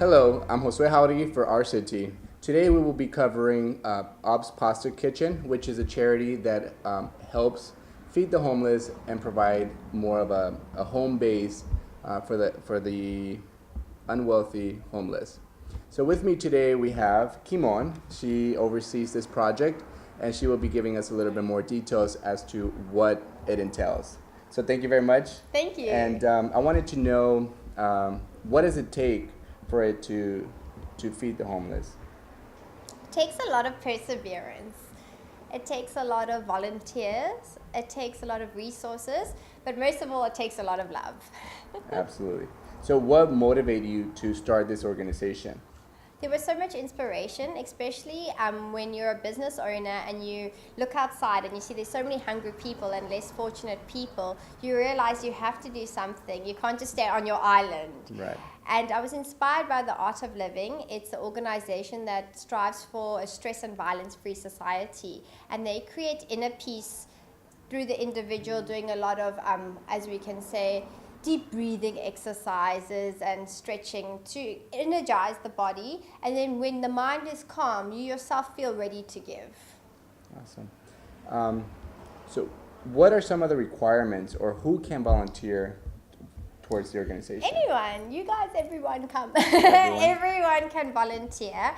Hello, I'm Josue Jauregui for Our City. Today we will be covering OBS Pasta Kitchen, which is a charity that helps feed the homeless and provide more of a home base for the unwealthy homeless. So with me today we have Kimon. She oversees this project and she will be giving us a little bit more details as to what it entails. So thank you very much. Thank you. And I wanted to know what does it take for it to feed the homeless? It takes a lot of perseverance. It takes a lot of volunteers. It takes a lot of resources. But most of all, it takes a lot of love. Absolutely. So what motivated you to start this organization? There was so much inspiration, especially when you're a business owner and you look outside and you see there's so many hungry people and less fortunate people. You realize you have to do something. You can't just stay on your island. Right. And I was inspired by the Art of Living. It's an organization that strives for a stress and violence-free society. And they create inner peace through the individual doing a lot of, as we can say, deep breathing exercises and stretching to energize the body. And then when the mind is calm, you yourself feel ready to give. Awesome. So what are some of the requirements or who can volunteer towards the organization? Anyone, you guys, everyone come. Everyone. Everyone can volunteer.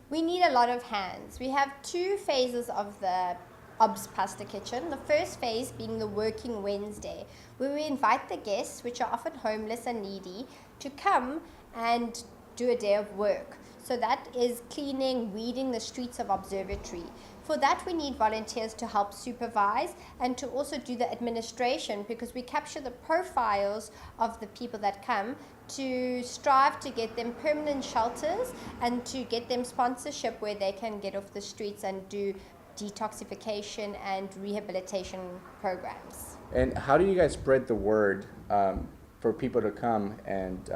We need a lot of hands. We have two phases of the OBS Pasta Kitchen. The first phase being the Working Wednesday, where we invite the guests, which are often homeless and needy, to come and do a day of work. So that is cleaning, weeding the streets of Observatory. For that, we need volunteers to help supervise and to also do the administration, because we capture the profiles of the people that come to strive to get them permanent shelters and to get them sponsorship where they can get off the streets and do detoxification and rehabilitation programs. And how do you guys spread the word for people to come and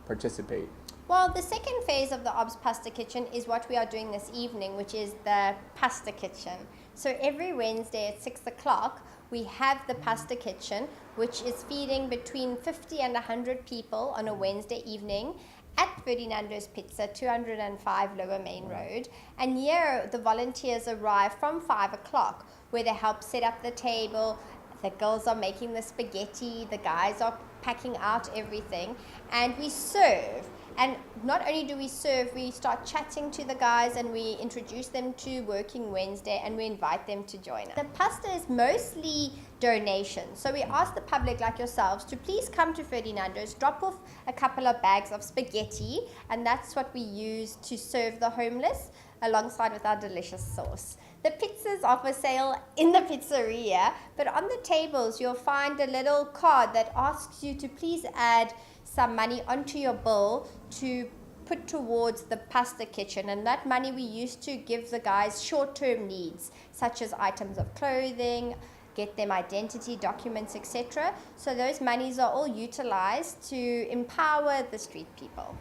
participate? Well, the second phase of the OBS Pasta Kitchen is what we are doing this evening, which is the Pasta Kitchen. So every Wednesday at 6 o'clock, we have the Pasta Kitchen, which is feeding between 50 and 100 people on a Wednesday evening at Ferdinando's Pizza, 205 Lower Main Road. And here the volunteers arrive from 5 o'clock, where they help set up the table. The girls are making the spaghetti, the guys are packing out everything, and we serve. And not only do we serve, we start chatting to the guys and we introduce them to Working Wednesday and we invite them to join us. The pasta is mostly donations. So we ask the public like yourselves to please come to Ferdinando's, drop off a couple of bags of spaghetti, and that's what we use to serve the homeless alongside with our delicious sauce. The pizzas are for sale in the pizzeria, but on the tables you'll find a little card that asks you to please add some money onto your bill to put towards the Pasta Kitchen, and that money we use to give the guys short-term needs such as items of clothing, get them identity documents, etc. So those monies are all utilized to empower the street people.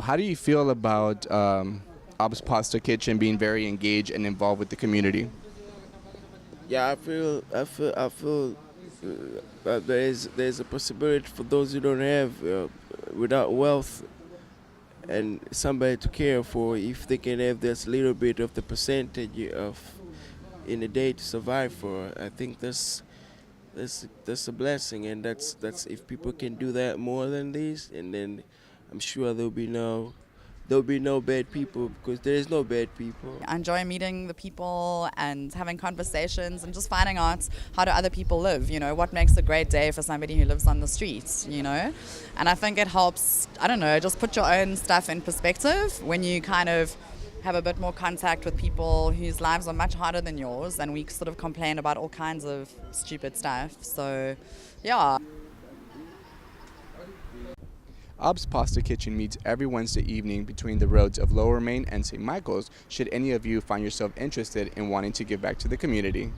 How do you feel about OBS Pasta Kitchen being very engaged and involved with the community? Yeah, I feel that there's a possibility for those who don't have, without wealth and somebody to care for, if they can have this little bit of the percentage of in a day to survive for. I think that's a blessing, and that's if people can do that more than this, and then I'm sure there'll be no bad people, because there is no bad people. I enjoy meeting the people and having conversations and just finding out how do other people live, what makes a great day for somebody who lives on the streets, And I think it helps, just put your own stuff in perspective when you kind of have a bit more contact with people whose lives are much harder than yours, and we sort of complain about all kinds of stupid stuff. So, yeah. OBS Pasta Kitchen meets every Wednesday evening between the roads of Lower Main and St. Michael's, should any of you find yourself interested in wanting to give back to the community.